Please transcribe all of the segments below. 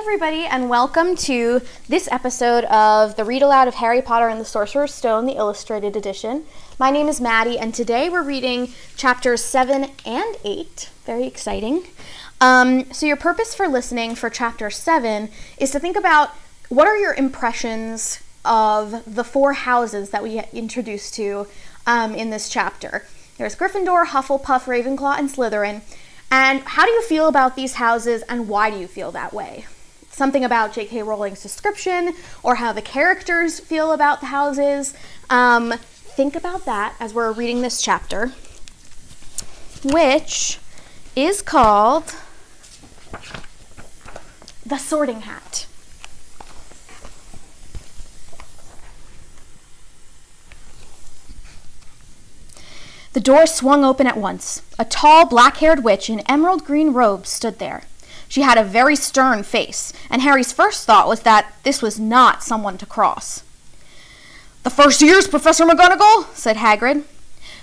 Everybody, and welcome to this episode of the Read-Aloud of Harry Potter and the Sorcerer's Stone, the Illustrated Edition. My name is Maddie, and today we're reading chapters 7 and 8. Very exciting. So your purpose for listening for chapter 7 is to think about what are your impressions of the four houses that we get introduced to in this chapter. There's Gryffindor, Hufflepuff, Ravenclaw, and Slytherin. And how do you feel about these houses, and why do you feel that way? Something about J.K. Rowling's description, or how the characters feel about the houses. Think about that as we're reading this chapter, which is called The Sorting Hat. The door swung open at once. A tall, black-haired witch in emerald green robes stood there. She had a very stern face, and Harry's first thought was that this was not someone to cross. "The first years, Professor McGonagall," said Hagrid.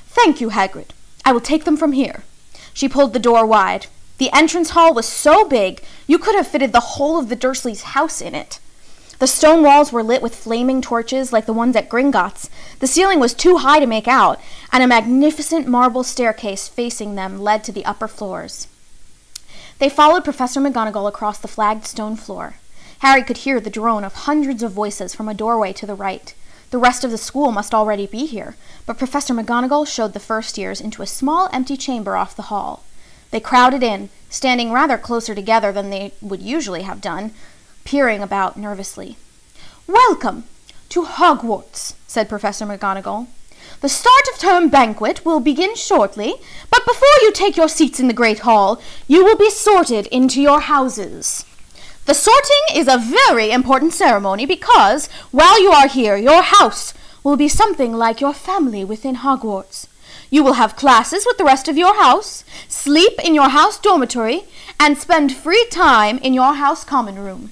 "Thank you, Hagrid. I will take them from here." She pulled the door wide. The entrance hall was so big, you could have fitted the whole of the Dursleys' house in it. The stone walls were lit with flaming torches like the ones at Gringotts. The ceiling was too high to make out, and a magnificent marble staircase facing them led to the upper floors. They followed Professor McGonagall across the flagged stone floor. Harry could hear the drone of hundreds of voices from a doorway to the right. The rest of the school must already be here, but Professor McGonagall showed the first years into a small empty chamber off the hall. They crowded in, standing rather closer together than they would usually have done, peering about nervously. "Welcome to Hogwarts," said Professor McGonagall. "The start of term banquet will begin shortly, but before you take your seats in the Great Hall, you will be sorted into your houses. The sorting is a very important ceremony because, while you are here, your house will be something like your family within Hogwarts. You will have classes with the rest of your house, sleep in your house dormitory, and spend free time in your house common room.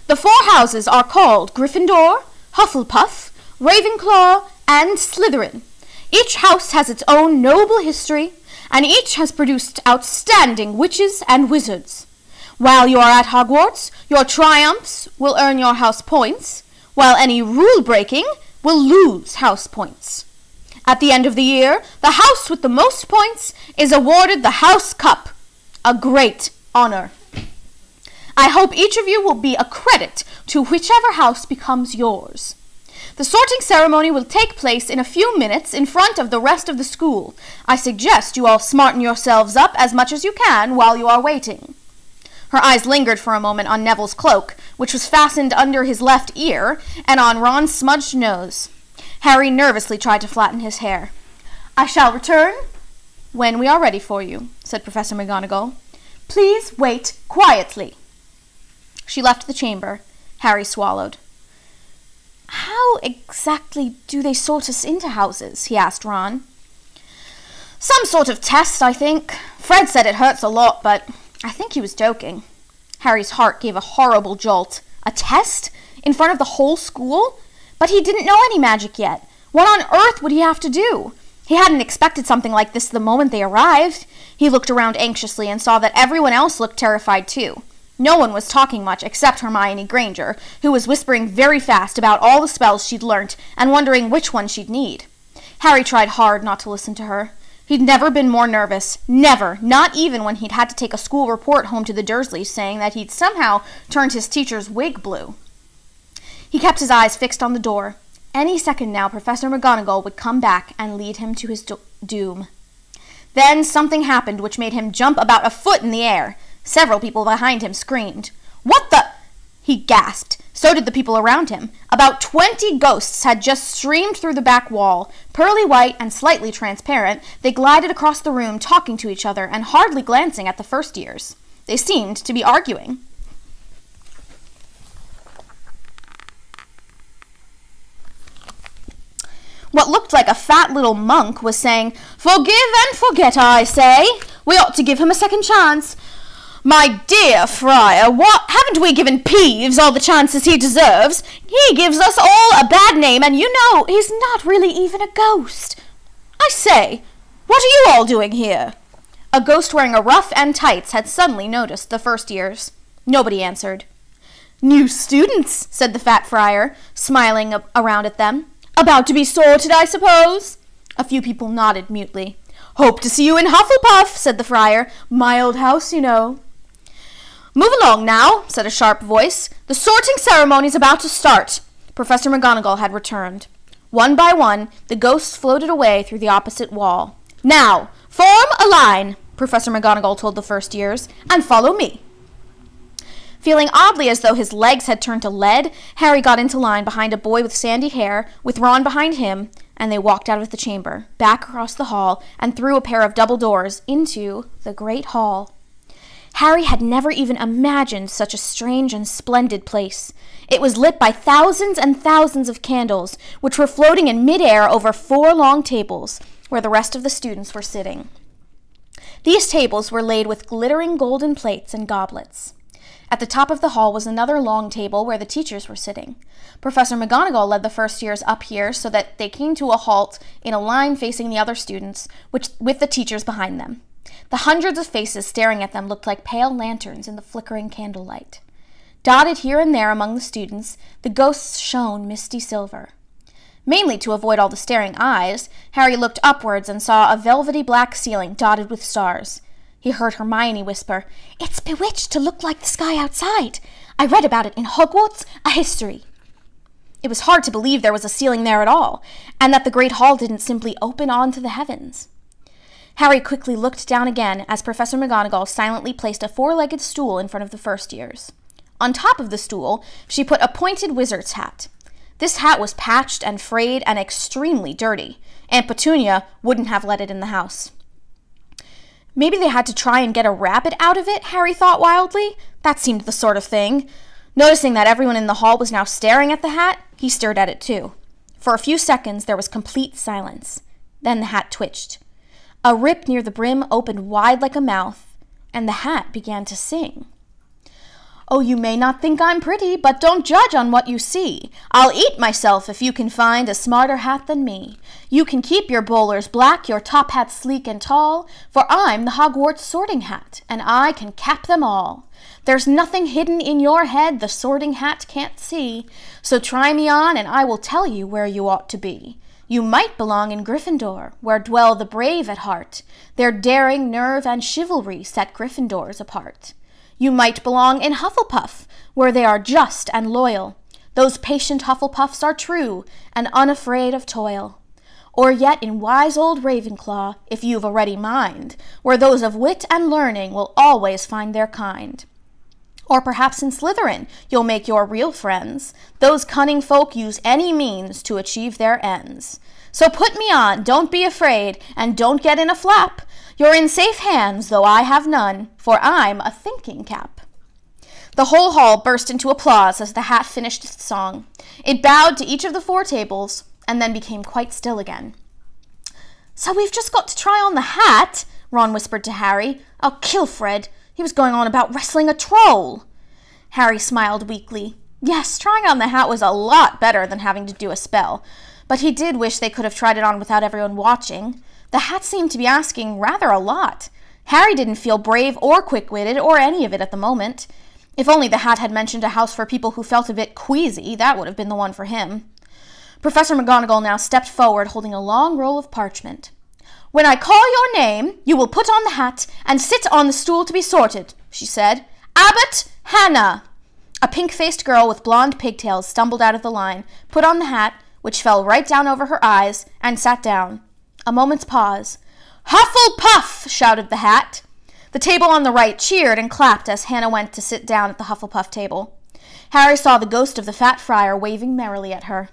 The four houses are called Gryffindor, Hufflepuff, Ravenclaw, and Slytherin. Each house has its own noble history, and each has produced outstanding witches and wizards. While you are at Hogwarts, your triumphs will earn your house points, while any rule-breaking will lose house points. At the end of the year, the house with the most points is awarded the House Cup, a great honor. I hope each of you will be a credit to whichever house becomes yours. The sorting ceremony will take place in a few minutes in front of the rest of the school. I suggest you all smarten yourselves up as much as you can while you are waiting." Her eyes lingered for a moment on Neville's cloak, which was fastened under his left ear, and on Ron's smudged nose. Harry nervously tried to flatten his hair. "I shall return when we are ready for you," said Professor McGonagall. "Please wait quietly." She left the chamber. Harry swallowed. "How exactly do they sort us into houses?" he asked Ron. "Some sort of test, I think. Fred said it hurts a lot, but I think he was joking." Harry's heart gave a horrible jolt. A test? In front of the whole school? But he didn't know any magic yet. What on earth would he have to do? He hadn't expected something like this the moment they arrived. He looked around anxiously and saw that everyone else looked terrified too. No one was talking much except Hermione Granger, who was whispering very fast about all the spells she'd learnt and wondering which one she'd need. Harry tried hard not to listen to her. He'd never been more nervous. Never. Not even when he'd had to take a school report home to the Dursleys saying that he'd somehow turned his teacher's wig blue. He kept his eyes fixed on the door. Any second now, Professor McGonagall would come back and lead him to his doom. Then something happened which made him jump about a foot in the air. Several people behind him screamed. "What the—" he gasped. So did the people around him. About 20 ghosts had just streamed through the back wall. Pearly white and slightly transparent, they glided across the room, talking to each other and hardly glancing at the first years. They seemed to be arguing. What looked like a fat little monk was saying, "Forgive and forget, I say. We ought to give him a second chance. My dear Friar, what haven't we given Peeves all the chances he deserves? He gives us all a bad name, and you know he's not really even a ghost. I say, what are you all doing here?" A ghost wearing a ruff and tights had suddenly noticed the first years. Nobody answered. "New students," said the fat friar, smiling around at them. "About to be sorted, I suppose?" A few people nodded mutely. "Hope to see you in Hufflepuff," said the friar. "My old house, you know." "Move along now," said a sharp voice. "The sorting ceremony's about to start." Professor McGonagall had returned. One by one, the ghosts floated away through the opposite wall. "Now, form a line," Professor McGonagall told the first years, "and follow me." Feeling oddly as though his legs had turned to lead, Harry got into line behind a boy with sandy hair, with Ron behind him, and they walked out of the chamber, back across the hall, and through a pair of double doors into the Great Hall. Harry had never even imagined such a strange and splendid place. It was lit by thousands and thousands of candles, which were floating in midair over 4 long tables, where the rest of the students were sitting. These tables were laid with glittering golden plates and goblets. At the top of the hall was another long table where the teachers were sitting. Professor McGonagall led the first years up here so that they came to a halt in a line facing the other students, with the teachers behind them. The hundreds of faces staring at them looked like pale lanterns in the flickering candlelight. Dotted here and there among the students, the ghosts shone misty silver. Mainly to avoid all the staring eyes, Harry looked upwards and saw a velvety black ceiling dotted with stars. He heard Hermione whisper, "It's bewitched to look like the sky outside. I read about it in Hogwarts, a history." It was hard to believe there was a ceiling there at all, and that the Great Hall didn't simply open onto the heavens. Harry quickly looked down again as Professor McGonagall silently placed a 4-legged stool in front of the first years. On top of the stool, she put a pointed wizard's hat. This hat was patched and frayed and extremely dirty. Aunt Petunia wouldn't have let it in the house. Maybe they had to try and get a rabbit out of it, Harry thought wildly. That seemed the sort of thing. Noticing that everyone in the hall was now staring at the hat, he stared at it too. For a few seconds, there was complete silence. Then the hat twitched. A rip near the brim opened wide like a mouth, and the hat began to sing. "Oh, you may not think I'm pretty, but don't judge on what you see. I'll eat myself if you can find a smarter hat than me. You can keep your bowlers black, your top hat sleek and tall, for I'm the Hogwarts sorting hat, and I can cap them all. There's nothing hidden in your head the sorting hat can't see, so try me on and I will tell you where you ought to be. You might belong in Gryffindor, where dwell the brave at heart. Their daring, nerve, and chivalry set Gryffindors apart. You might belong in Hufflepuff, where they are just and loyal. Those patient Hufflepuffs are true and unafraid of toil. Or yet in wise old Ravenclaw, if you've a ready mind, where those of wit and learning will always find their kind. Or perhaps in Slytherin you'll make your real friends. Those cunning folk use any means to achieve their ends. So put me on, don't be afraid, and don't get in a flap. You're in safe hands, though I have none, for I'm a thinking cap." The whole hall burst into applause as the hat finished its song. It bowed to each of the 4 tables, and then became quite still again. "So we've just got to try on the hat," Ron whispered to Harry. "I'll kill Fred. He was going on about wrestling a troll." Harry smiled weakly. Yes, trying on the hat was a lot better than having to do a spell, but he did wish they could have tried it on without everyone watching. The hat seemed to be asking rather a lot. Harry didn't feel brave or quick-witted or any of it at the moment. If only the hat had mentioned a house for people who felt a bit queasy, that would have been the one for him. Professor McGonagall now stepped forward, holding a long roll of parchment. "When I call your name, you will put on the hat and sit on the stool to be sorted," she said. "Abbott Hannah." A pink-faced girl with blonde pigtails stumbled out of the line, put on the hat, which fell right down over her eyes, and sat down. A moment's pause. "Hufflepuff!" shouted the hat. The table on the right cheered and clapped as Hannah went to sit down at the Hufflepuff table. Harry saw the ghost of the fat friar waving merrily at her.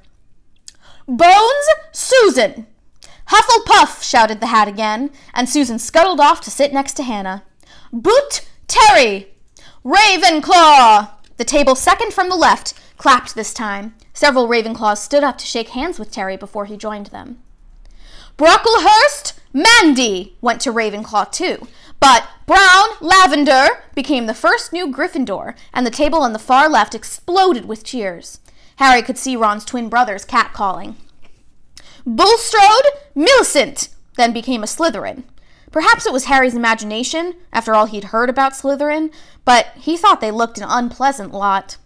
"Bones, Susan!" "Hufflepuff!" shouted the hat again, and Susan scuttled off to sit next to Hannah. "Boot, Terry!" "Ravenclaw!" The table second from the left clapped this time. Several Ravenclaws stood up to shake hands with Terry before he joined them. "Brocklehurst, Mandy!" went to Ravenclaw too, but Brown Lavender became the first new Gryffindor, and the table on the far left exploded with cheers. Harry could see Ron's twin brothers catcalling. "Bulstrode, Millicent!" then became a Slytherin. Perhaps it was Harry's imagination, after all he'd heard about Slytherin, but he thought they looked an unpleasant lot.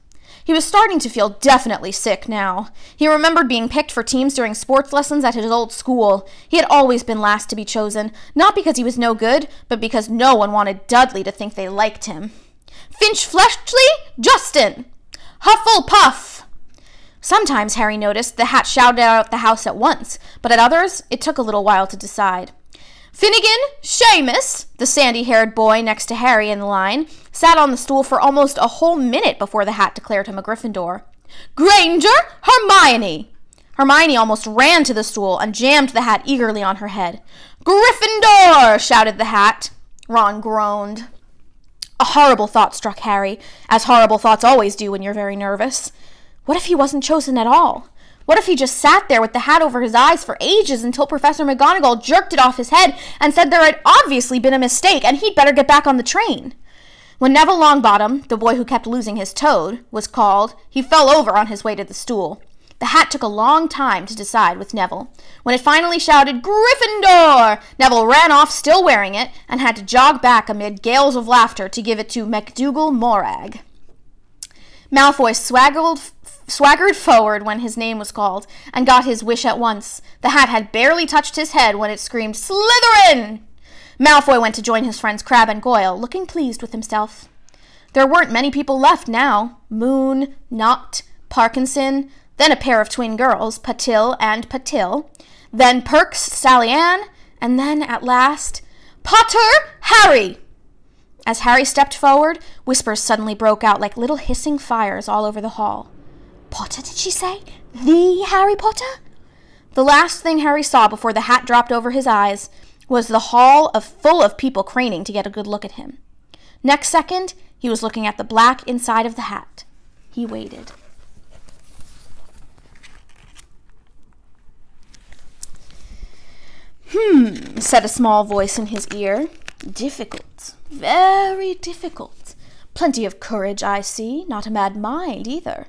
He was starting to feel definitely sick now. He remembered being picked for teams during sports lessons at his old school. He had always been last to be chosen, not because he was no good, but because no one wanted Dudley to think they liked him. Finch-Fletchley, Justin! Hufflepuff! Sometimes, Harry noticed, the hat shouted out the house at once, but at others, it took a little while to decide. Finnegan, Seamus, the sandy-haired boy next to Harry in the line, sat on the stool for almost a whole minute before the hat declared him a Gryffindor. Granger, Hermione! Hermione almost ran to the stool and jammed the hat eagerly on her head. Gryffindor! Shouted the hat. Ron groaned. A horrible thought struck Harry, as horrible thoughts always do when you're very nervous. What if he wasn't chosen at all? What if he just sat there with the hat over his eyes for ages until Professor McGonagall jerked it off his head and said there had obviously been a mistake and he'd better get back on the train? When Neville Longbottom, the boy who kept losing his toad, was called, he fell over on his way to the stool. The hat took a long time to decide with Neville. When it finally shouted, Gryffindor! Neville ran off still wearing it and had to jog back amid gales of laughter to give it to MacDougal Morag. Malfoy swaggered forward when his name was called, and got his wish at once. The hat had barely touched his head when it screamed, Slytherin! Malfoy went to join his friends Crabbe and Goyle, looking pleased with himself. There weren't many people left now. Moon, Noct, Parkinson, then a pair of twin girls, Patil and Patil, then Perks, Sally Ann, and then, at last, Potter, Harry! As Harry stepped forward, whispers suddenly broke out like little hissing fires all over the hall. Potter, did she say? The Harry Potter? The last thing Harry saw before the hat dropped over his eyes was the hall full of people craning to get a good look at him. Next second, he was looking at the black inside of the hat. He waited. Said a small voice in his ear. Difficult. Very difficult. Plenty of courage, I see. Not a mad mind, either.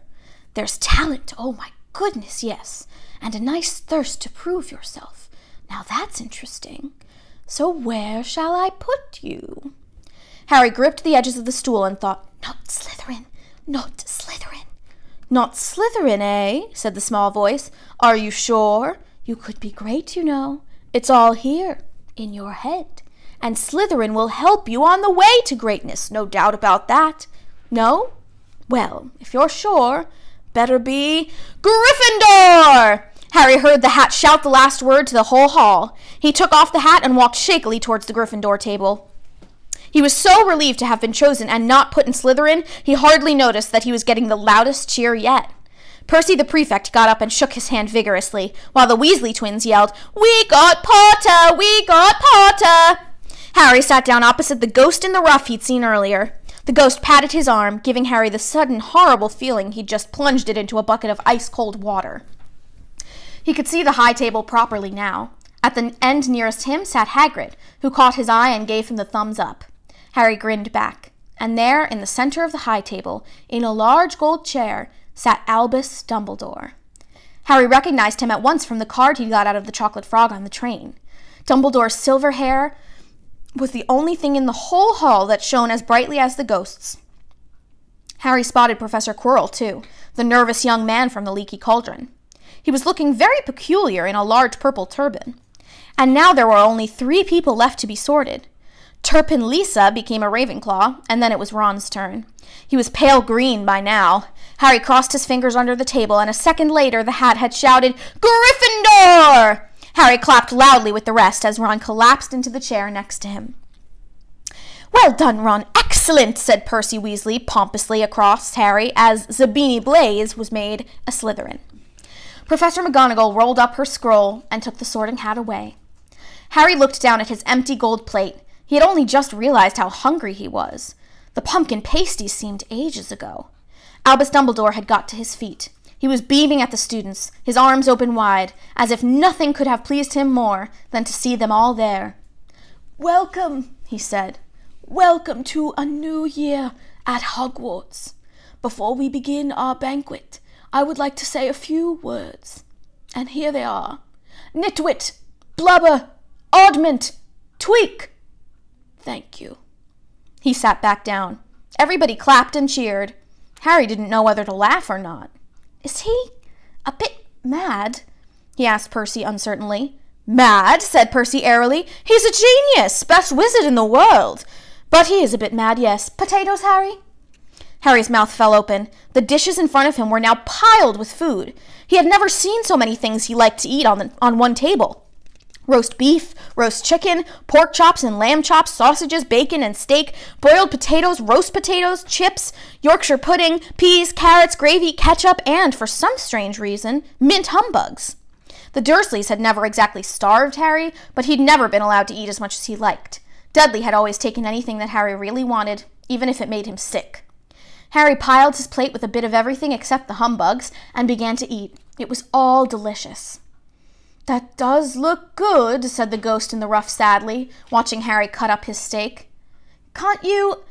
There's talent, oh my goodness, yes. And a nice thirst to prove yourself. Now that's interesting. So where shall I put you? Harry gripped the edges of the stool and thought, Not Slytherin, not Slytherin. Not Slytherin, eh? Said the small voice. Are you sure? You could be great, you know. It's all here, in your head. And Slytherin will help you on the way to greatness, no doubt about that. No? Well, if you're sure, better be Gryffindor! Harry heard the hat shout the last word to the whole hall. He took off the hat and walked shakily towards the Gryffindor table. He was so relieved to have been chosen and not put in Slytherin, he hardly noticed that he was getting the loudest cheer yet. Percy the prefect got up and shook his hand vigorously, while the Weasley twins yelled, We got Potter! We got Potter! Harry sat down opposite the ghost in the ruff he'd seen earlier. The ghost patted his arm, giving Harry the sudden horrible feeling he'd just plunged it into a bucket of ice-cold water. He could see the high table properly now. At the end nearest him sat Hagrid, who caught his eye and gave him the thumbs up. Harry grinned back, and there, in the center of the high table, in a large gold chair, sat Albus Dumbledore. Harry recognized him at once from the card he got out of the chocolate frog on the train. Dumbledore's silver hair was the only thing in the whole hall that shone as brightly as the ghost's. Harry spotted Professor Quirrell, too, the nervous young man from the Leaky Cauldron. He was looking very peculiar in a large purple turban. And now there were only 3 people left to be sorted. Turpin Lisa became a Ravenclaw, and then it was Ron's turn. He was pale green by now. Harry crossed his fingers under the table, and a second later the hat had shouted, Gryffindor! Harry clapped loudly with the rest as Ron collapsed into the chair next to him. Well done, Ron. Excellent, said Percy Weasley pompously across Harry as Zabini Blaze was made a Slytherin. Professor McGonagall rolled up her scroll and took the sorting hat away. Harry looked down at his empty gold plate. He had only just realized how hungry he was. The pumpkin pasties seemed ages ago. Albus Dumbledore had got to his feet. He was beaming at the students, his arms open wide, as if nothing could have pleased him more than to see them all there. Welcome, he said. Welcome to a new year at Hogwarts. Before we begin our banquet, I would like to say a few words. And here they are. Nitwit, blubber, oddment, Tweak! Thank you. He sat back down. Everybody clapped and cheered. Harry didn't know whether to laugh or not. Is he a bit mad? He asked Percy uncertainly. Mad, said Percy airily. He's a genius, best wizard in the world. But he is a bit mad, yes. Potatoes, Harry? Harry's mouth fell open. The dishes in front of him were now piled with food. He had never seen so many things he liked to eat on one table. Roast beef, roast chicken, pork chops and lamb chops, sausages, bacon and steak, boiled potatoes, roast potatoes, chips, Yorkshire pudding, peas, carrots, gravy, ketchup, and, for some strange reason, mint humbugs. The Dursleys had never exactly starved Harry, but he'd never been allowed to eat as much as he liked. Dudley had always taken anything that Harry really wanted, even if it made him sick. Harry piled his plate with a bit of everything except the humbugs and began to eat. It was all delicious. That does look good, said the ghost in the ruff sadly, watching Harry cut up his steak. Can't you...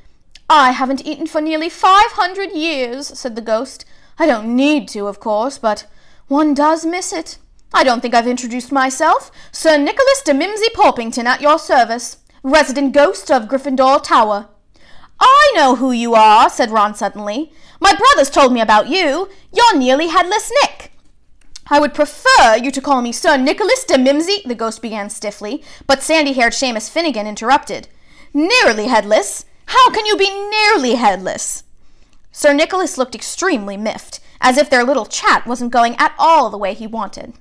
I haven't eaten for nearly 500 years, said the ghost. I don't need to, of course, but one does miss it. I don't think I've introduced myself. Sir Nicholas de Mimsy Porpington at your service, resident ghost of Gryffindor Tower. I know who you are, said Ron suddenly. My brothers told me about you. You're nearly headless Nick. I would prefer you to call me Sir Nicholas de Mimsy, the ghost began stiffly, but sandy-haired Seamus Finnegan interrupted. Nearly headless? How can you be nearly headless? Sir Nicholas looked extremely miffed, as if their little chat wasn't going at all the way he wanted.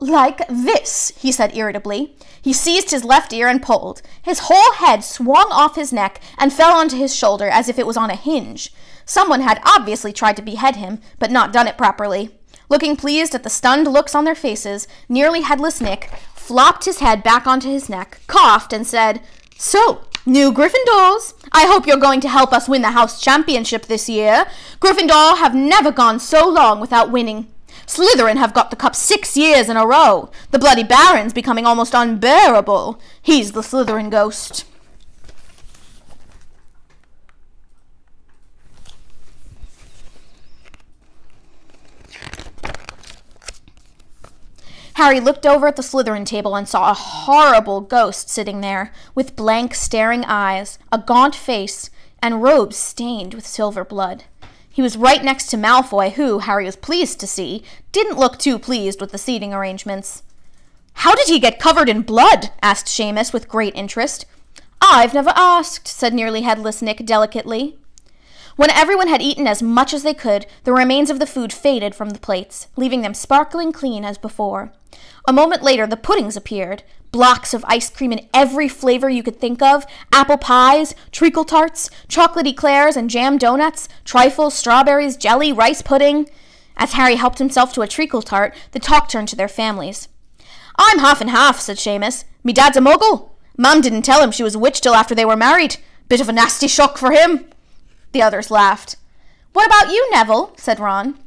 Like this, he said irritably. He seized his left ear and pulled. His whole head swung off his neck and fell onto his shoulder as if it was on a hinge. Someone had obviously tried to behead him, but not done it properly. Looking pleased at the stunned looks on their faces, nearly headless Nick flopped his head back onto his neck, coughed, and said, So, new Gryffindors, I hope you're going to help us win the house championship this year. Gryffindor have never gone so long without winning. Slytherin have got the cup 6 years in a row. The Bloody Baron's becoming almost unbearable. He's the Slytherin ghost. Harry looked over at the Slytherin table and saw a horrible ghost sitting there, with blank, staring eyes, a gaunt face, and robes stained with silver blood. He was right next to Malfoy, who, Harry was pleased to see, didn't look too pleased with the seating arrangements. How did he get covered in blood? Asked Seamus with great interest. I've never asked, said nearly headless Nick delicately. When everyone had eaten as much as they could, the remains of the food faded from the plates, leaving them sparkling clean as before. A moment later, the puddings appeared, blocks of ice cream in every flavor you could think of, apple pies, treacle tarts, chocolate eclairs and jam donuts, trifles, strawberries, jelly, rice pudding. As Harry helped himself to a treacle tart, the talk turned to their families. I'm half and half, said Seamus. Me dad's a muggle. Mum didn't tell him she was a witch till after they were married. Bit of a nasty shock for him. The others laughed. What about you, Neville? Said Ron.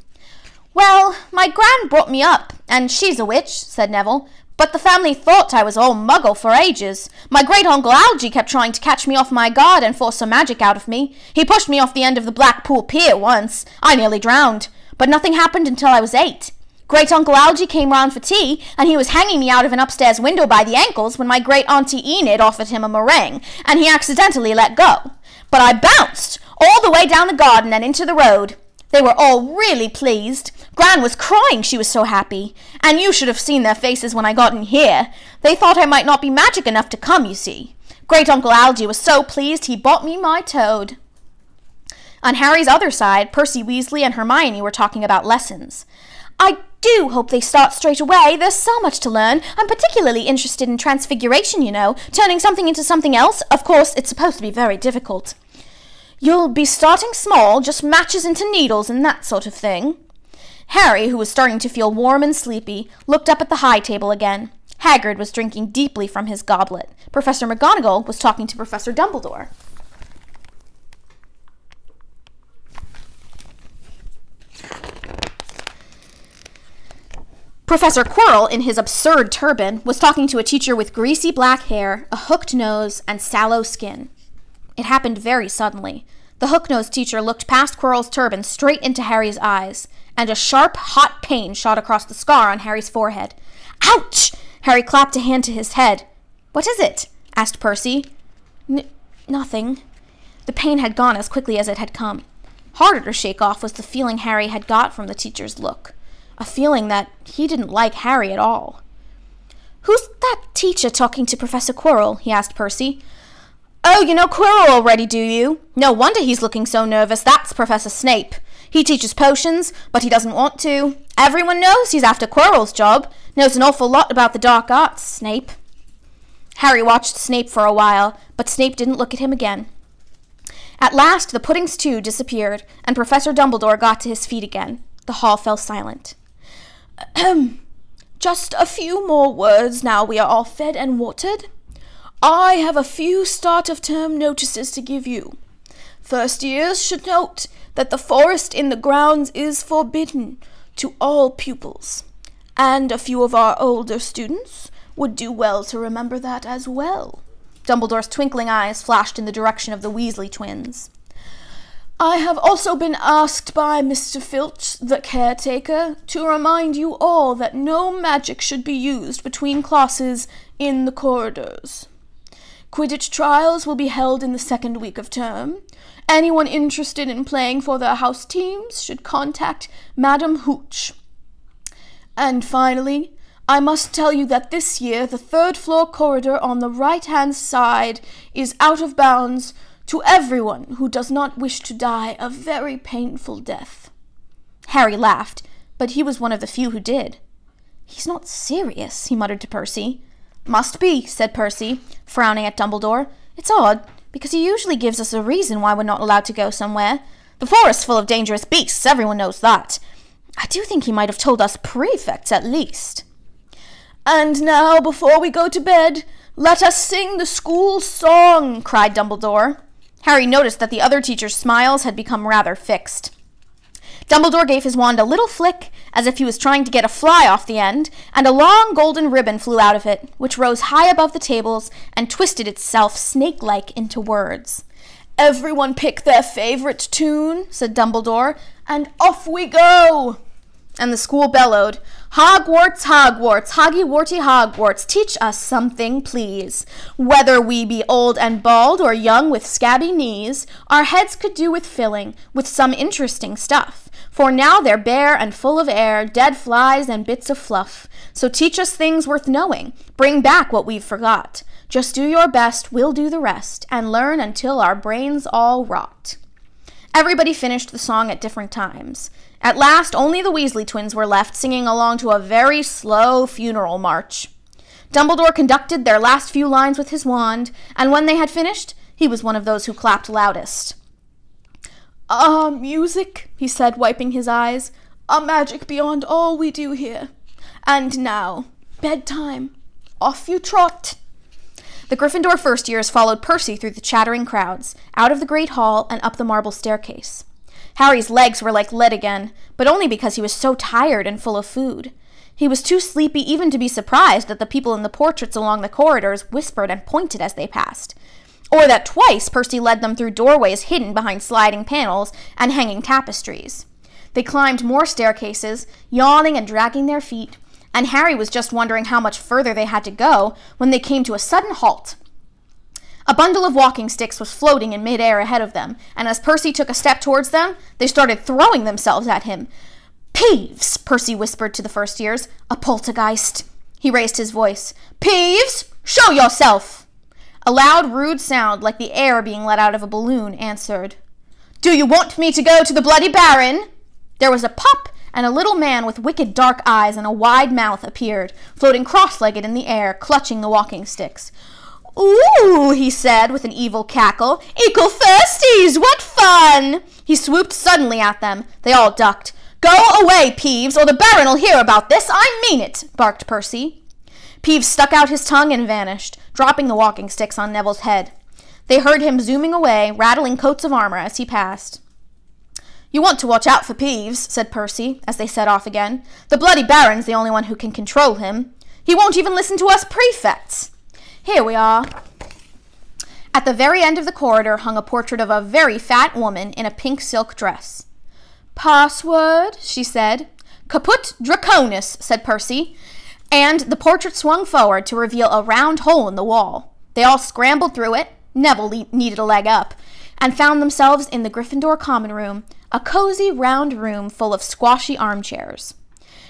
Well, my gran brought me up, and she's a witch, said Neville, but the family thought I was all muggle for ages. My great-uncle Algy kept trying to catch me off my guard and force some magic out of me. He pushed me off the end of the Blackpool Pier once. I nearly drowned, but nothing happened until I was 8. Great-uncle Algy came round for tea, and he was hanging me out of an upstairs window by the ankles when my great-auntie Enid offered him a meringue, and he accidentally let go. But I bounced all the way down the garden and into the road. They were all really pleased. Gran was crying, she was so happy. And you should have seen their faces when I got in here. They thought I might not be magic enough to come, you see. Great-uncle Algy was so pleased he bought me my toad. On Harry's other side, Percy Weasley and Hermione were talking about lessons. I do hope they start straight away. There's so much to learn. I'm particularly interested in transfiguration, you know, turning something into something else. Of course, it's supposed to be very difficult. You'll be starting small, just matches into needles and that sort of thing. Harry, who was starting to feel warm and sleepy, looked up at the high table again. Hagrid was drinking deeply from his goblet. Professor McGonagall was talking to Professor Dumbledore. Professor Quirrell, in his absurd turban, was talking to a teacher with greasy black hair, a hooked nose, and sallow skin. It happened very suddenly. The hook-nosed teacher looked past Quirrell's turban straight into Harry's eyes, and a sharp, hot pain shot across the scar on Harry's forehead. Ouch! Harry clapped a hand to his head. What is it? asked Percy. Nothing. The pain had gone as quickly as it had come. Harder to shake off was the feeling Harry had got from the teacher's look. A feeling that he didn't like Harry at all. "Who's that teacher talking to Professor Quirrell?" he asked Percy. "Oh, you know Quirrell already, do you? No wonder he's looking so nervous. That's Professor Snape. He teaches potions, but he doesn't want to. Everyone knows he's after Quirrell's job. Knows an awful lot about the dark arts, Snape." Harry watched Snape for a while, but Snape didn't look at him again. At last, the puddings too disappeared, and Professor Dumbledore got to his feet again. The hall fell silent. "Just a few more words now we are all fed and watered. I have a few start-of-term notices to give you. First years should note that the forest in the grounds is forbidden to all pupils, and a few of our older students would do well to remember that as well." Dumbledore's twinkling eyes flashed in the direction of the Weasley twins. "I have also been asked by Mr. Filch, the caretaker, to remind you all that no magic should be used between classes in the corridors. Quidditch trials will be held in the second week of term. Anyone interested in playing for their house teams should contact Madam Hooch. And finally, I must tell you that this year the third-floor corridor on the right-hand side is out of bounds to everyone who does not wish to die a very painful death." Harry laughed, but he was one of the few who did. "He's not serious," he muttered to Percy. "Must be," said Percy, frowning at Dumbledore. "It's odd, because he usually gives us a reason why we're not allowed to go somewhere. The forest's full of dangerous beasts, everyone knows that. I do think he might have told us prefects at least." "And now, before we go to bed, let us sing the school song," cried Dumbledore. Harry noticed that the other teachers' smiles had become rather fixed. Dumbledore gave his wand a little flick, as if he was trying to get a fly off the end, and a long golden ribbon flew out of it, which rose high above the tables and twisted itself snake-like into words. "Everyone pick their favorite tune," said Dumbledore, "and off we go!" And the school bellowed, "Hogwarts, Hogwarts, Hoggy-Warty Hogwarts, teach us something, please. Whether we be old and bald or young with scabby knees, our heads could do with filling with some interesting stuff. For now they're bare and full of air, dead flies and bits of fluff. So teach us things worth knowing, bring back what we've forgot. Just do your best, we'll do the rest, and learn until our brains all rot." Everybody finished the song at different times. At last, only the Weasley twins were left singing along to a very slow funeral march. Dumbledore conducted their last few lines with his wand, and when they had finished, he was one of those who clapped loudest. "Ah, music," he said, wiping his eyes, "a magic beyond all we do here. And now, bedtime. Off you trot." The Gryffindor first years followed Percy through the chattering crowds, out of the great hall and up the marble staircase. Harry's legs were like lead again, but only because he was so tired and full of food. He was too sleepy even to be surprised that the people in the portraits along the corridors whispered and pointed as they passed, or that twice Percy led them through doorways hidden behind sliding panels and hanging tapestries. They climbed more staircases, yawning and dragging their feet, and Harry was just wondering how much further they had to go when they came to a sudden halt. A bundle of walking sticks was floating in midair ahead of them, and as Percy took a step towards them, they started throwing themselves at him. "Peeves," Percy whispered to the first years. "A poltergeist." He raised his voice. "Peeves, show yourself!" A loud, rude sound, like the air being let out of a balloon, answered. "Do you want me to go to the Bloody Baron?" There was a pop, and a little man with wicked dark eyes and a wide mouth appeared, floating cross-legged in the air, clutching the walking sticks. "Ooh," he said with an evil cackle. "Equal thirsties, what fun!" He swooped suddenly at them. They all ducked. "Go away, Peeves, or the Baron'll hear about this. I mean it," barked Percy. Peeves stuck out his tongue and vanished, dropping the walking sticks on Neville's head. They heard him zooming away, rattling coats of armor as he passed. "You want to watch out for Peeves," said Percy, as they set off again. "The Bloody Baron's the only one who can control him. He won't even listen to us prefects. Here we are." At the very end of the corridor hung a portrait of a very fat woman in a pink silk dress. "Password," she said. "Caput Draconis," said Percy, and the portrait swung forward to reveal a round hole in the wall. They all scrambled through it, Neville needed a leg up, and found themselves in the Gryffindor common room, a cozy round room full of squashy armchairs.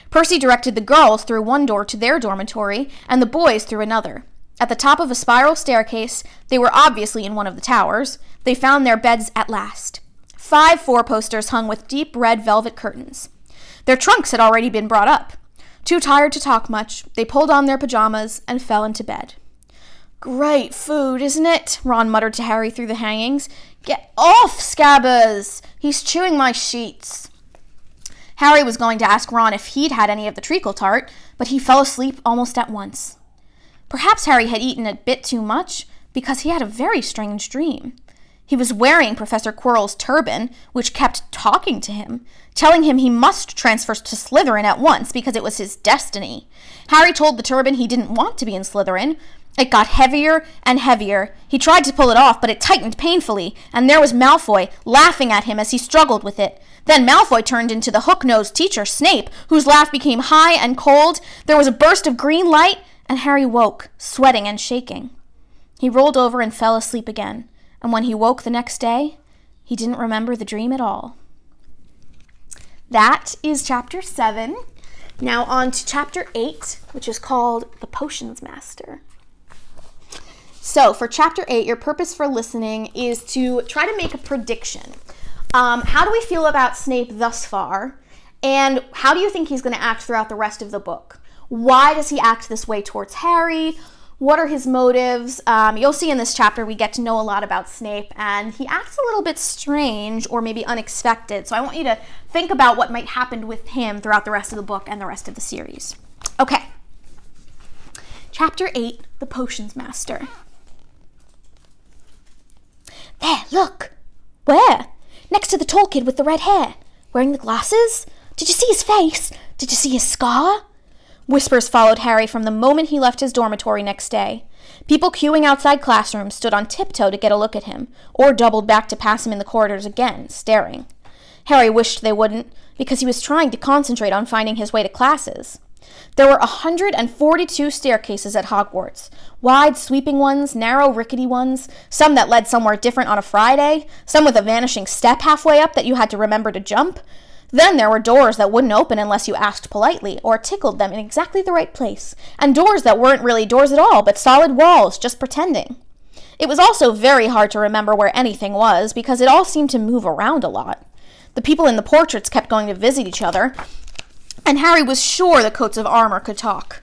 Percy directed the girls through one door to their dormitory, and the boys through another. At the top of a spiral staircase, they were obviously in one of the towers, they found their beds at last. 5 four-posters hung with deep red velvet curtains. Their trunks had already been brought up. Too tired to talk much, they pulled on their pajamas and fell into bed. "Great food, isn't it?" Ron muttered to Harry through the hangings. "Get off, Scabbers! He's chewing my sheets." Harry was going to ask Ron if he'd had any of the treacle tart, but he fell asleep almost at once. Perhaps Harry had eaten a bit too much, because he had a very strange dream. He was wearing Professor Quirrell's turban, which kept talking to him, telling him he must transfer to Slytherin at once because it was his destiny. Harry told the turban he didn't want to be in Slytherin. It got heavier and heavier. He tried to pull it off, but it tightened painfully, and there was Malfoy, laughing at him as he struggled with it. Then Malfoy turned into the hook-nosed teacher, Snape, whose laugh became high and cold. There was a burst of green light, and Harry woke, sweating and shaking. He rolled over and fell asleep again, and when he woke the next day, he didn't remember the dream at all. That is Chapter 7. Now on to Chapter 8, which is called The Potions Master. So for Chapter 8, your purpose for listening is to try to make a prediction. How do we feel about Snape thus far? And how do you think he's going to act throughout the rest of the book? Why does he act this way towards Harry? What are his motives? You'll see in this chapter we get to know a lot about Snape, and he acts a little bit strange or maybe unexpected. So I want you to think about what might happen with him throughout the rest of the book and the rest of the series. Okay. Chapter 8, The Potions Master. There, look. Where? Next to the tall kid with the red hair. Wearing the glasses? Did you see his face? Did you see his scar? Whispers followed Harry from the moment he left his dormitory next day. People queuing outside classrooms stood on tiptoe to get a look at him, or doubled back to pass him in the corridors again, staring. Harry wished they wouldn't, because he was trying to concentrate on finding his way to classes. There were 142 staircases at Hogwarts, wide, sweeping ones, narrow, rickety ones, some that led somewhere different on a Friday, some with a vanishing step halfway up that you had to remember to jump. Then there were doors that wouldn't open unless you asked politely or tickled them in exactly the right place, and doors that weren't really doors at all, but solid walls, just pretending. It was also very hard to remember where anything was, because it all seemed to move around a lot. The people in the portraits kept going to visit each other, and Harry was sure the coats of armor could talk.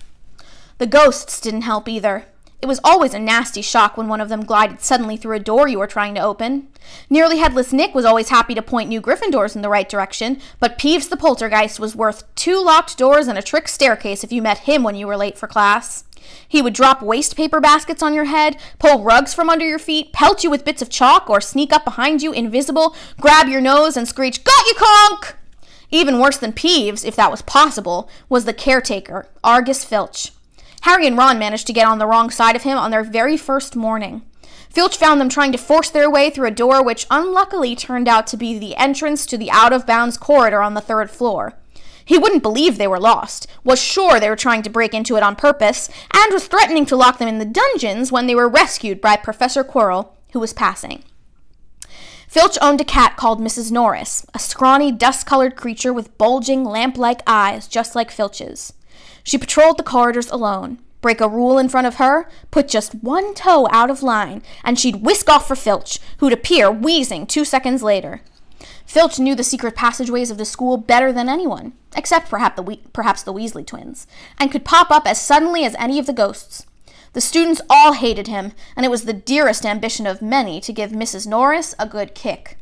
The ghosts didn't help either. It was always a nasty shock when one of them glided suddenly through a door you were trying to open. Nearly Headless Nick was always happy to point new Gryffindors in the right direction, but Peeves the Poltergeist was worth 2 locked doors and a trick staircase if you met him when you were late for class. He would drop waste paper baskets on your head, pull rugs from under your feet, pelt you with bits of chalk, or sneak up behind you invisible, grab your nose, and screech, "Got you, conk!" Even worse than Peeves, if that was possible, was the caretaker, Argus Filch. Harry and Ron managed to get on the wrong side of him on their very first morning. Filch found them trying to force their way through a door which unluckily turned out to be the entrance to the out-of-bounds corridor on the 3rd floor. He wouldn't believe they were lost, was sure they were trying to break into it on purpose, and was threatening to lock them in the dungeons when they were rescued by Professor Quirrell, who was passing. Filch owned a cat called Mrs. Norris, a scrawny, dust-colored creature with bulging, lamp-like eyes just like Filch's. She patrolled the corridors alone. Break a rule in front of her, put just one toe out of line, and she'd whisk off for Filch, who'd appear wheezing 2 seconds later. Filch knew the secret passageways of the school better than anyone, except perhaps the Weasley twins, and could pop up as suddenly as any of the ghosts. The students all hated him, and it was the dearest ambition of many to give Mrs. Norris a good kick.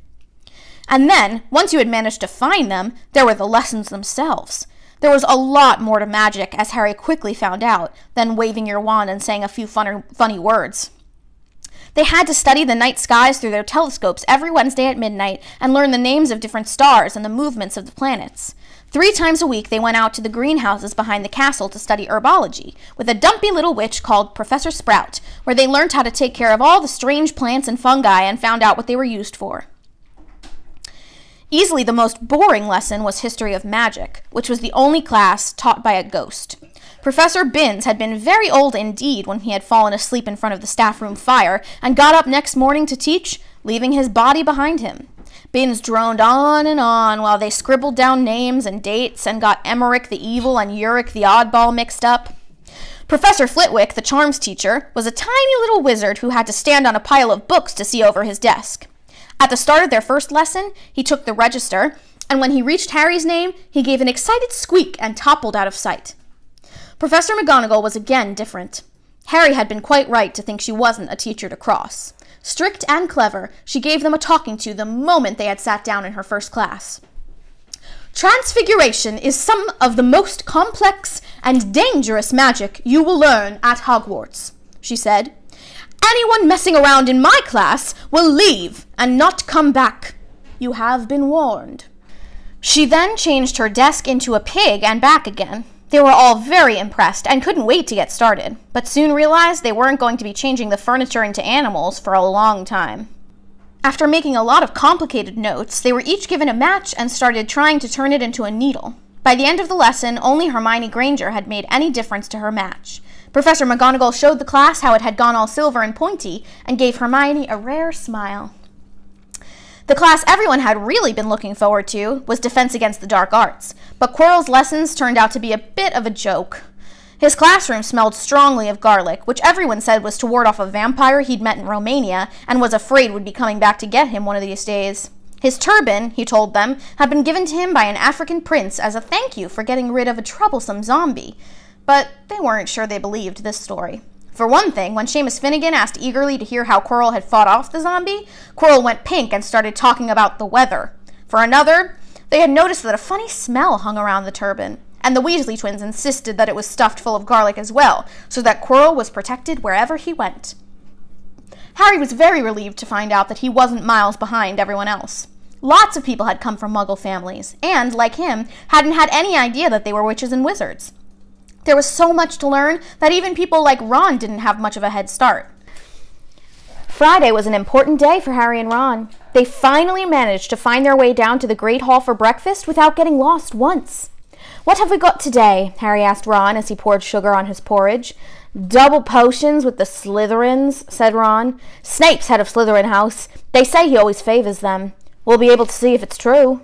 And then, once you had managed to find them, there were the lessons themselves. There was a lot more to magic, as Harry quickly found out, than waving your wand and saying a few funny words. They had to study the night skies through their telescopes every Wednesday at midnight and learn the names of different stars and the movements of the planets. 3 times a week they went out to the greenhouses behind the castle to study herbology, with a dumpy little witch called Professor Sprout, where they learned how to take care of all the strange plants and fungi and found out what they were used for. Easily the most boring lesson was History of Magic, which was the only class taught by a ghost. Professor Binns had been very old indeed when he had fallen asleep in front of the staff room fire and got up next morning to teach, leaving his body behind him. Binns droned on and on while they scribbled down names and dates and got Emmerich the Evil and Uric the Oddball mixed up. Professor Flitwick, the charms teacher, was a tiny little wizard who had to stand on a pile of books to see over his desk. At the start of their first lesson, he took the register, and when he reached Harry's name, he gave an excited squeak and toppled out of sight. Professor McGonagall was again different. Harry had been quite right to think she wasn't a teacher to cross. Strict and clever, she gave them a talking to the moment they had sat down in her first class. Transfiguration is some of the most complex and dangerous magic you will learn at Hogwarts, she said. Anyone messing around in my class will leave and not come back. You have been warned. She then changed her desk into a pig and back again. They were all very impressed and couldn't wait to get started, but soon realized they weren't going to be changing the furniture into animals for a long time. After making a lot of complicated notes, they were each given a match and started trying to turn it into a needle. By the end of the lesson, only Hermione Granger had made any difference to her match. Professor McGonagall showed the class how it had gone all silver and pointy and gave Hermione a rare smile. The class everyone had really been looking forward to was Defense Against the Dark Arts, but Quirrell's lessons turned out to be a bit of a joke. His classroom smelled strongly of garlic, which everyone said was to ward off a vampire he'd met in Romania and was afraid would be coming back to get him one of these days. His turban, he told them, had been given to him by an African prince as a thank you for getting rid of a troublesome zombie, but they weren't sure they believed this story. For one thing, when Seamus Finnegan asked eagerly to hear how Quirrell had fought off the zombie, Quirrell went pink and started talking about the weather. For another, they had noticed that a funny smell hung around the turban, and the Weasley twins insisted that it was stuffed full of garlic as well, so that Quirrell was protected wherever he went. Harry was very relieved to find out that he wasn't miles behind everyone else. Lots of people had come from Muggle families, and, like him, hadn't had any idea that they were witches and wizards. There was so much to learn that even people like Ron didn't have much of a head start. Friday was an important day for Harry and Ron. They finally managed to find their way down to the Great Hall for breakfast without getting lost once. "What have we got today?" Harry asked Ron as he poured sugar on his porridge. "Double potions with the Slytherins," said Ron. "Snape's head of Slytherin House. They say he always favors them. We'll be able to see if it's true."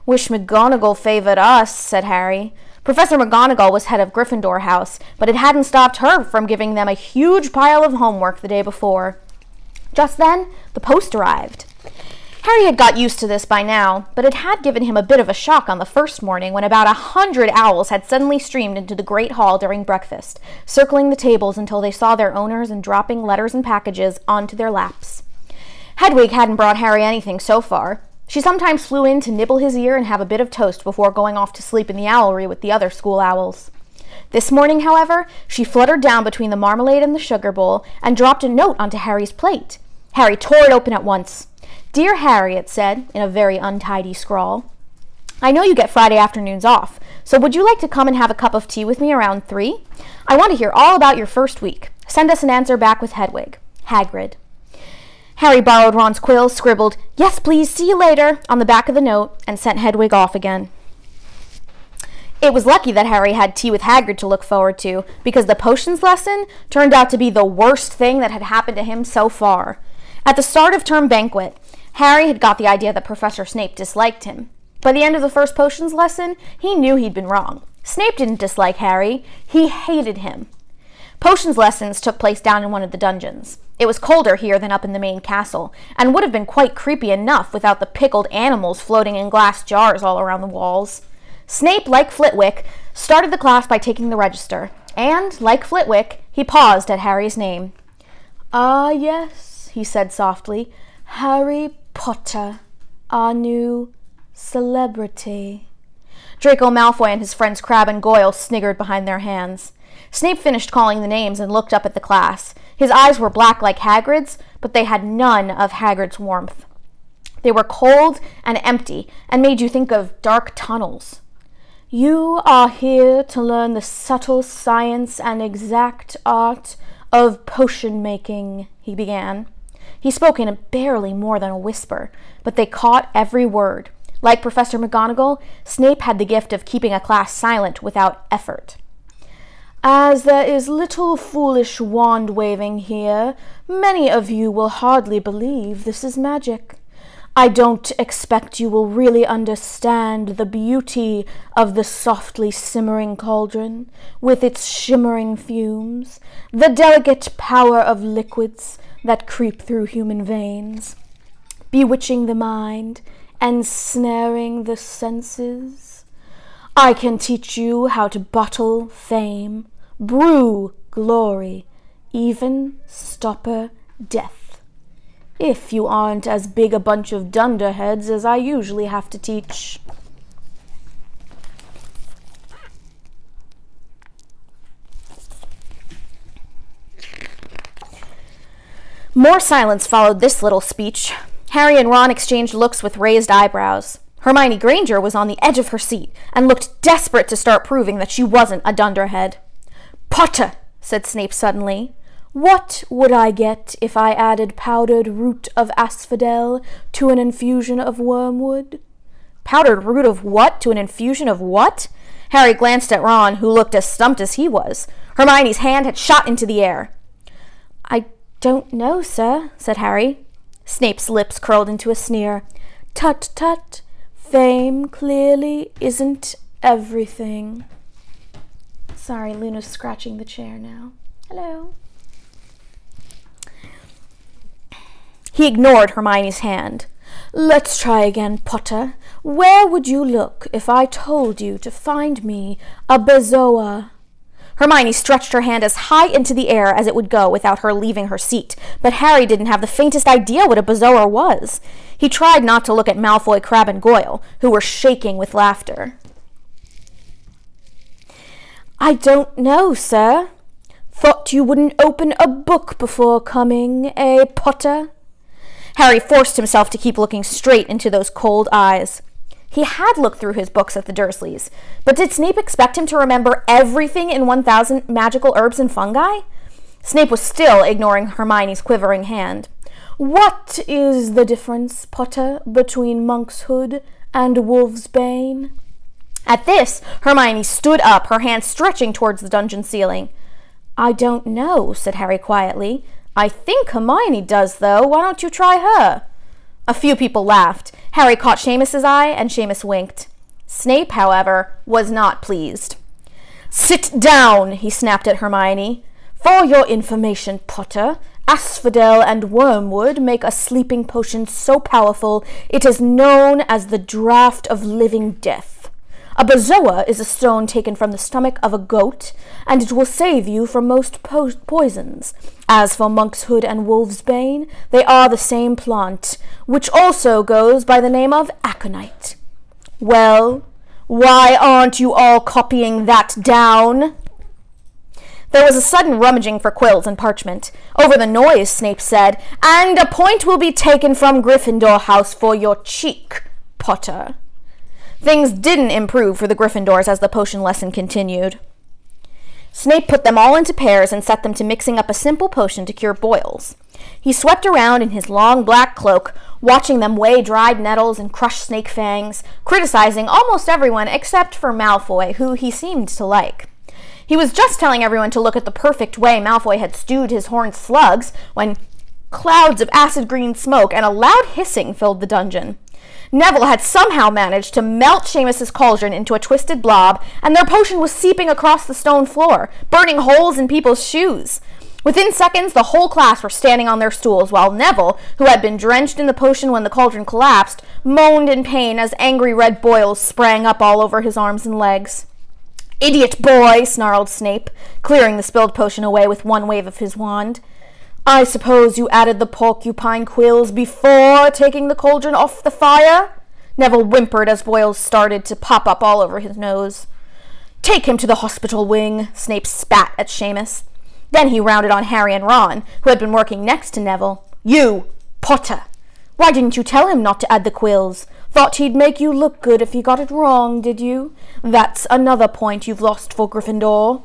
"Wish McGonagall favored us," said Harry. Professor McGonagall was head of Gryffindor House, but it hadn't stopped her from giving them a huge pile of homework the day before. Just then, the post arrived. Harry had got used to this by now, but it had given him a bit of a shock on the first morning when about 100 owls had suddenly streamed into the Great Hall during breakfast, circling the tables until they saw their owners and dropping letters and packages onto their laps. Hedwig hadn't brought Harry anything so far. She sometimes flew in to nibble his ear and have a bit of toast before going off to sleep in the owlery with the other school owls. This morning, however, she fluttered down between the marmalade and the sugar bowl and dropped a note onto Harry's plate. Harry tore it open at once. "Dear Harry," it said, in a very untidy scrawl, "I know you get Friday afternoons off, so would you like to come and have a cup of tea with me around 3? I want to hear all about your first week. Send us an answer back with Hedwig. Hagrid." Harry borrowed Ron's quill, scribbled, "Yes, please, see you later," on the back of the note, and sent Hedwig off again. It was lucky that Harry had tea with Hagrid to look forward to, because the potions lesson turned out to be the worst thing that had happened to him so far. At the start of term banquet, Harry had got the idea that Professor Snape disliked him. By the end of the first potions lesson, he knew he'd been wrong. Snape didn't dislike Harry. He hated him. Potions lessons took place down in one of the dungeons. It was colder here than up in the main castle, and would have been quite creepy enough without the pickled animals floating in glass jars all around the walls. Snape, like Flitwick, started the class by taking the register, and, like Flitwick, he paused at Harry's name. "Ah, yes," he said softly, "Harry Potter, our new celebrity." Draco Malfoy and his friends Crabbe and Goyle sniggered behind their hands. Snape finished calling the names and looked up at the class. His eyes were black like Hagrid's, but they had none of Hagrid's warmth. They were cold and empty and made you think of dark tunnels. "You are here to learn the subtle science and exact art of potion making," he began. He spoke in barely more than a whisper, but they caught every word. Like Professor McGonagall, Snape had the gift of keeping a class silent without effort. As there is little foolish wand-waving here, many of you will hardly believe this is magic. I don't expect you will really understand the beauty of the softly simmering cauldron, with its shimmering fumes, the delicate power of liquids that creep through human veins, bewitching the mind, ensnaring the senses. I can teach you how to bottle fame, brew glory, even stopper death. If you aren't as big a bunch of dunderheads as I usually have to teach. More silence followed this little speech. Harry and Ron exchanged looks with raised eyebrows. Hermione Granger was on the edge of her seat and looked desperate to start proving that she wasn't a dunderhead. "Potter," said Snape suddenly, "what would I get if I added powdered root of asphodel to an infusion of wormwood?" Powdered root of what to an infusion of what? Harry glanced at Ron, who looked as stumped as he was. Hermione's hand had shot into the air. "I don't know, sir," said Harry. Snape's lips curled into a sneer. "Tut, tut. Fame clearly isn't everything." Sorry, Luna's scratching the chair now. Hello. He ignored Hermione's hand. "Let's try again, Potter. Where would you look if I told you to find me a bezoar?" Hermione stretched her hand as high into the air as it would go without her leaving her seat, but Harry didn't have the faintest idea what a bezoar was. He tried not to look at Malfoy, Crabbe, and Goyle, who were shaking with laughter. "I don't know, sir. Thought you wouldn't open a book before coming, eh, Potter?" Harry forced himself to keep looking straight into those cold eyes. He had looked through his books at the Dursleys, but did Snape expect him to remember everything in 1,000 magical herbs and fungi? Snape was still ignoring Hermione's quivering hand. "What is the difference, Potter, between Monkshood and Wolfsbane?" At this, Hermione stood up, her hand stretching towards the dungeon ceiling. "I don't know," said Harry quietly. "I think Hermione does, though. Why don't you try her?" A few people laughed. Harry caught Seamus's eye, and Seamus winked. Snape, however, was not pleased. "Sit down," he snapped at Hermione. "For your information, Potter, asphodel and wormwood make a sleeping potion so powerful it is known as the draught of living death. A bezoar is a stone taken from the stomach of a goat, and it will save you from most poisons. As for Monkshood and Wolfsbane, they are the same plant, which also goes by the name of aconite. Well, why aren't you all copying that down?" There was a sudden rummaging for quills and parchment. Over the noise, Snape said, "And a point will be taken from Gryffindor House for your cheek, Potter." Things didn't improve for the Gryffindors as the potion lesson continued. Snape put them all into pairs and set them to mixing up a simple potion to cure boils. He swept around in his long black cloak, watching them weigh dried nettles and crush snake fangs, criticizing almost everyone except for Malfoy, who he seemed to like. He was just telling everyone to look at the perfect way Malfoy had stewed his horned slugs when clouds of acid green smoke and a loud hissing filled the dungeon. Neville had somehow managed to melt Seamus's cauldron into a twisted blob, and their potion was seeping across the stone floor, burning holes in people's shoes. Within seconds, the whole class were standing on their stools, while Neville, who had been drenched in the potion when the cauldron collapsed, moaned in pain as angry red boils sprang up all over his arms and legs. "Idiot boy!" snarled Snape, clearing the spilled potion away with one wave of his wand. "I suppose you added the porcupine quills before taking the cauldron off the fire?" Neville whimpered as boils started to pop up all over his nose. "Take him to the hospital wing," Snape spat at Seamus. Then he rounded on Harry and Ron, who had been working next to Neville. "You, Potter! Why didn't you tell him not to add the quills? Thought he'd make you look good if he got it wrong, did you? That's another point you've lost for Gryffindor."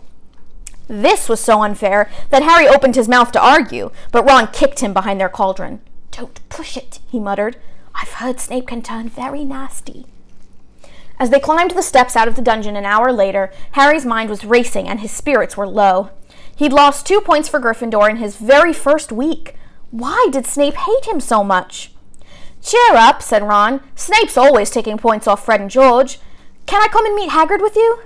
This was so unfair that Harry opened his mouth to argue, but Ron kicked him behind their cauldron. "Don't push it," he muttered. "I've heard Snape can turn very nasty." As they climbed the steps out of the dungeon an hour later, Harry's mind was racing and his spirits were low. He'd lost 2 points for Gryffindor in his very first week. Why did Snape hate him so much? "Cheer up," said Ron. "Snape's always taking points off Fred and George. Can I come and meet Hagrid with you?"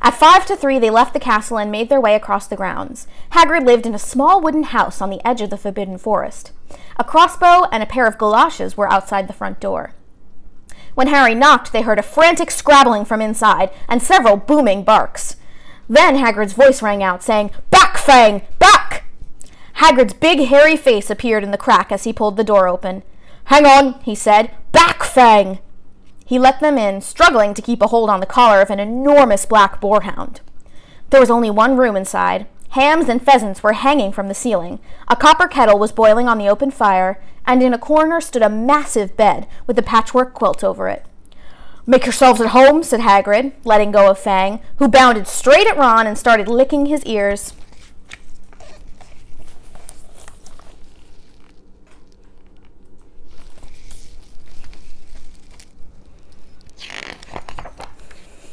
At 5 to 3, they left the castle and made their way across the grounds. Hagrid lived in a small wooden house on the edge of the Forbidden Forest. A crossbow and a pair of galoshes were outside the front door. When Harry knocked, they heard a frantic scrabbling from inside and several booming barks. Then Hagrid's voice rang out, saying, "Back, Fang! Back!" Hagrid's big, hairy face appeared in the crack as he pulled the door open. "Hang on," he said. "Back, Fang!" He let them in, struggling to keep a hold on the collar of an enormous black boarhound. There was only one room inside. Hams and pheasants were hanging from the ceiling. A copper kettle was boiling on the open fire, and in a corner stood a massive bed with a patchwork quilt over it. "Make yourselves at home," said Hagrid, letting go of Fang, who bounded straight at Ron and started licking his ears.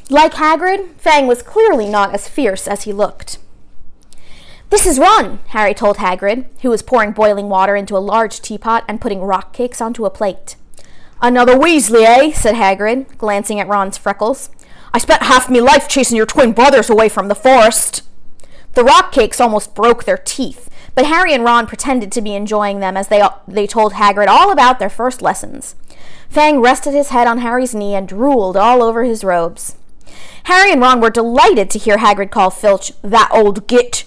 Like Hagrid, Fang was clearly not as fierce as he looked. "This is Ron," Harry told Hagrid, who was pouring boiling water into a large teapot and putting rock cakes onto a plate. "Another Weasley, eh?" said Hagrid, glancing at Ron's freckles. "I spent half me life chasing your twin brothers away from the forest." The rock cakes almost broke their teeth, but Harry and Ron pretended to be enjoying them as they told Hagrid all about their first lessons. Fang rested his head on Harry's knee and drooled all over his robes. Harry and Ron were delighted to hear Hagrid call Filch "that old git."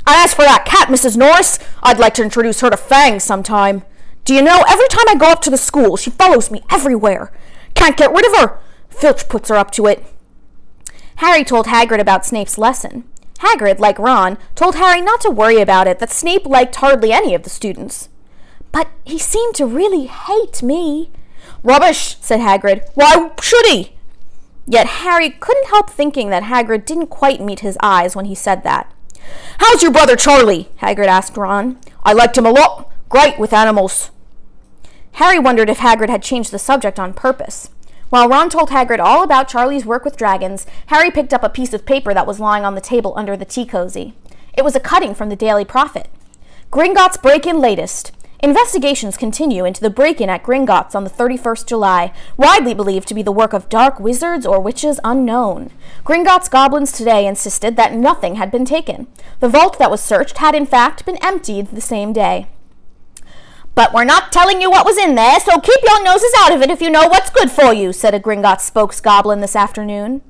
"And as for that cat, Mrs. Norris, I'd like to introduce her to Fang sometime. Do you know, every time I go up to the school, she follows me everywhere. Can't get rid of her. Filch puts her up to it." Harry told Hagrid about Snape's lesson. Hagrid, like Ron, told Harry not to worry about it, that Snape liked hardly any of the students. "But he seemed to really hate me." "Rubbish," said Hagrid. "Why should he?" Yet Harry couldn't help thinking that Hagrid didn't quite meet his eyes when he said that. "How's your brother Charlie?" Hagrid asked Ron. "I liked him a lot. Great with animals." Harry wondered if Hagrid had changed the subject on purpose. While Ron told Hagrid all about Charlie's work with dragons, Harry picked up a piece of paper that was lying on the table under the tea cozy. It was a cutting from the Daily Prophet. Gringotts break-in latest. Investigations continue into the break-in at Gringotts on the 31st July, widely believed to be the work of dark wizards or witches unknown. Gringotts goblins today insisted that nothing had been taken. The vault that was searched had in fact been emptied the same day. "But we're not telling you what was in there, so keep your noses out of it if you know what's good for you," said a Gringotts spokes-goblin this afternoon.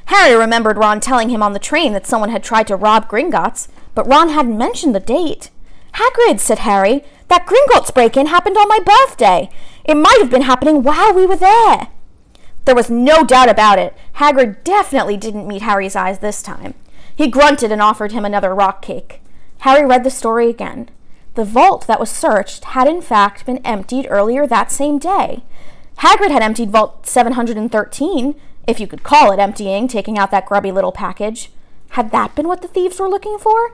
Harry remembered Ron telling him on the train that someone had tried to rob Gringotts, but Ron hadn't mentioned the date. "Hagrid," said Harry, "that Gringotts break-in happened on my birthday. It might have been happening while we were there." There was no doubt about it. Hagrid definitely didn't meet Harry's eyes this time. He grunted and offered him another rock cake. Harry read the story again. The vault that was searched had in fact been emptied earlier that same day. Hagrid had emptied Vault 713, if you could call it emptying, taking out that grubby little package. Had that been what the thieves were looking for?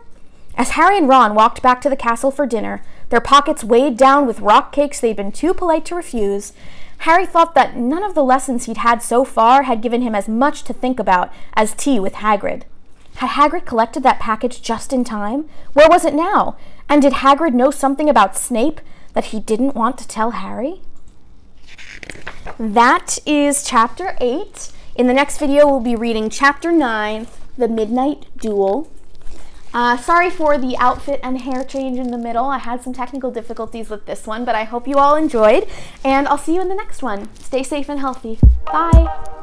As Harry and Ron walked back to the castle for dinner, their pockets weighed down with rock cakes they'd been too polite to refuse, Harry thought that none of the lessons he'd had so far had given him as much to think about as tea with Hagrid. Had Hagrid collected that package just in time? Where was it now? And did Hagrid know something about Snape that he didn't want to tell Harry? That is Chapter 8. In the next video, we'll be reading Chapter 9, The Midnight Duel. Sorry for the outfit and hair change in the middle. I had some technical difficulties with this one, but I hope you all enjoyed, and I'll see you in the next one. Stay safe and healthy. Bye!